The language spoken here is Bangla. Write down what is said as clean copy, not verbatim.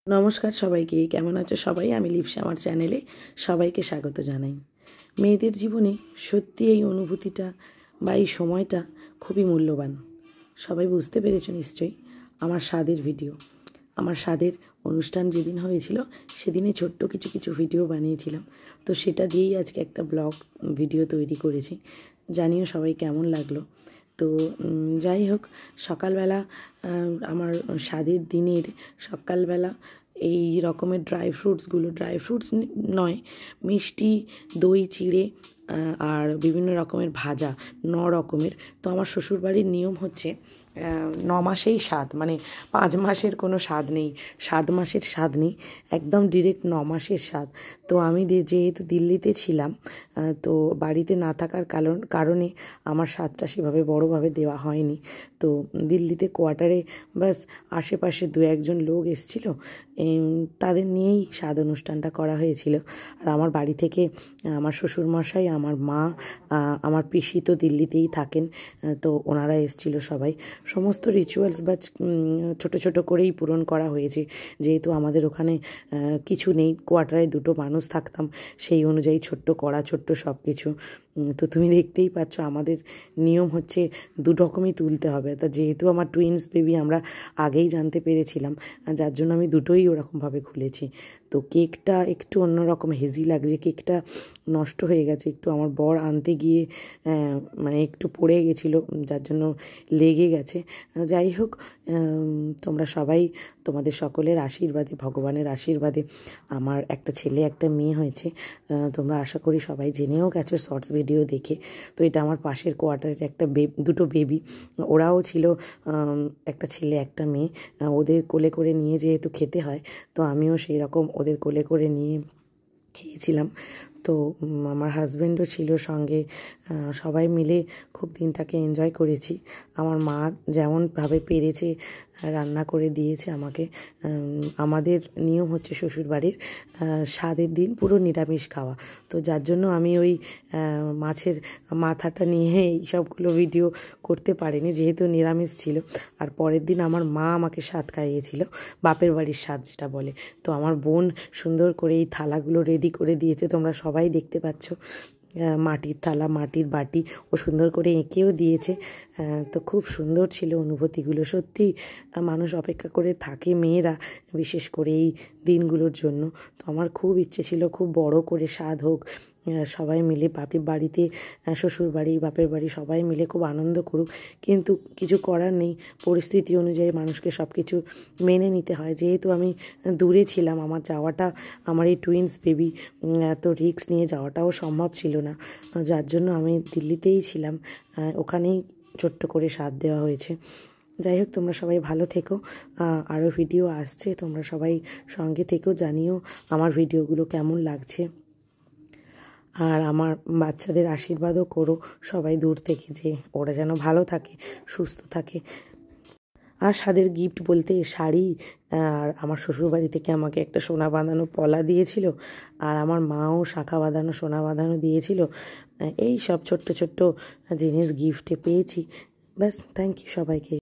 নমস্কার সবাইকে, কেমন আছো সবাই? আমি লিপসা আমার চ্যানেলে সবাইকে স্বাগত জানাই। মেয়েদের জীবনে সত্যি এই অনুভূতিটা বা এই সময়টা খুবই মূল্যবান। সবাই বুঝতে পেরেছো নিশ্চয়ই আমার স্বাদের ভিডিও। আমার স্বাদের অনুষ্ঠান যেদিন হয়েছিল সেদিনে ছোট্ট কিছু কিছু ভিডিও বানিয়েছিলাম, তো সেটা দিয়েই আজকে একটা ব্লগ ভিডিও তৈরি করেছি। জানিও সবাই কেমন লাগলো। তো যাই হোক, সকালবেলা আমার স্বাদের দিনের সকালবেলা এই রকমের ড্রাই ফ্রুটস নয়, মিষ্টি, দই চিড়ে আর বিভিন্ন রকমের ভাজা, 9 রকমের। তো আমার শ্বশুরবাড়ির নিয়ম হচ্ছে 9 মাসেই স্বাদ, মানে 5 মাসের কোনো স্বাদ নেই, 7 মাসের স্বাদ নেই, একদম ডিরেক্ট 9 মাসের স্বাদ। তো আমি যেহেতু দিল্লিতে ছিলাম, তো বাড়িতে না থাকার কারণে আমার স্বাদটা সেভাবে বড়োভাবে দেওয়া হয়নি। তো দিল্লিতে কোয়ার্টারে বাস আশেপাশে 2-1 লোক এসেছিলো, তাদের নিয়েই স্বাদ অনুষ্ঠানটা করা হয়েছিল। আর আমার বাড়ি থেকে আমার শ্বশুরমশাই, আমার মা, আমার পিসি তো দিল্লিতেই থাকেন, তো ওনারা এসেছিলো সবাই। সমস্ত রিচুয়ালস বা ছোটো ছোটো করেই পূরণ করা হয়েছে, যেহেতু আমাদের ওখানে কিছু নেই, কোয়ার্টারে 2টো মানুষ থাকতাম, সেই অনুযায়ী ছোট্ট কড়া, ছোট্ট সব কিছু। তো তুমি দেখতেই পাচ্ছ আমাদের নিয়ম হচ্ছে 2 রকমই তুলতে হবে। তা যেহেতু আমার টুইন্স বেবি আমরা আগেই জানতে পেরেছিলাম, যার জন্য আমি দুটোই ওরকমভাবে খুলেছি। তো কেকটা একটু অন্যরকম হেজি লাগছে, কেকটা নষ্ট হয়ে গেছে একটু, আমার বর আনতে গিয়ে মানে একটু পড়ে গেছিলো, যার জন্য লেগে গেছে। যাই হোক, তোমরা সবাই, তোমাদের সকলের আশীর্বাদে, ভগবানের আশীর্বাদে আমার একটা ছেলে একটা মেয়ে হয়েছে। তোমরা আশা করি সবাই জেনেও গেছো শর্টস ভিডিও দেখে। তো এটা আমার পাশের কোয়ার্টারের একটা দুটো বেবি, ওরাও ছিল, একটা ছেলে একটা মেয়ে। ওদের কোলে করে নিয়ে যেহেতু খেতে হয়, তো আমিও সেই রকম ওদের কোলে করে নিয়ে খেয়েছিলাম। তো আমার হাজব্যান্ডও ছিল সঙ্গে, সবাই মিলে খুব দিনটাকে এনজয় করেছি। আমার মা যেমনভাবে পেরেছে রান্না করে দিয়েছে আমাকে। আমাদের নিয়ম হচ্ছে শ্বশুরবাড়ির স্বাদের দিন পুরো নিরামিষ খাওয়া, তো যার জন্য আমি ওই মাছের মাথাটা নিয়ে এই সবগুলো ভিডিও করতে পারিনি, যেহেতু নিরামিষ ছিল। আর পরের দিন আমার মা আমাকে স্বাদ খাইয়েছিল, বাপের বাড়ির স্বাদ যেটা বলে। তো আমার বোন সুন্দর করে এই থালাগুলো রেডি করে দিয়েছে, তোমরা সবাই দেখতে পাচ্ছ, মাটির থালা, মাটির বাটি, ও সুন্দর করে এঁকেও দিয়েছে। তো খুব সুন্দর ছিল অনুভূতিগুলো। সত্যি মানুষ অপেক্ষা করে থাকে, মেয়েরা বিশেষ করে এই দিনগুলোর জন্য। তো আমার খুব ইচ্ছে ছিল খুব বড় করে স্বাদ হোক, সবাই মিলে বাপের বাড়িতে, শ্বশুর বাড়ি, বাপের বাড়ি সবাই মিলে খুব আনন্দ করুক, কিন্তু কিছু করার নেই, পরিস্থিতি অনুযায়ী মানুষকে সব কিছু মেনে নিতে হয়। যেহেতু আমি দূরে ছিলাম, আমার যাওয়াটা, আমার এই টুইন্স বেবি, এত রিস্ক নিয়ে যাওয়াটাও সম্ভব ছিল না, যার জন্য আমি দিল্লিতেই ছিলাম, ওখানেই ছোট্ট করে স্বাদ দেওয়া হয়েছে। যাই হোক, তোমরা সবাই ভালো থেকো, আরও ভিডিও আসছে, তোমরা সবাই সঙ্গে থেকো, জানিও আমার ভিডিওগুলো কেমন লাগছে। আর আমার বাচ্চাদের আশীর্বাদও করো সবাই দূর থেকে, যে ওরা যেন ভালো থাকে, সুস্থ থাকে। আর স্বাদের গিফট বলতে শাড়ি, আর আমার শ্বশুরবাড়ি থেকে আমাকে একটা সোনা বাঁধানো পলা দিয়েছিল, আর আমার মাও শাঁখা বাঁধানো, সোনা বাঁধানো দিয়েছিল। এই সব ছোট্ট ছোট্ট জিনিস গিফটে পেয়েছি। ব্যাস, থ্যাংক ইউ সবাইকে।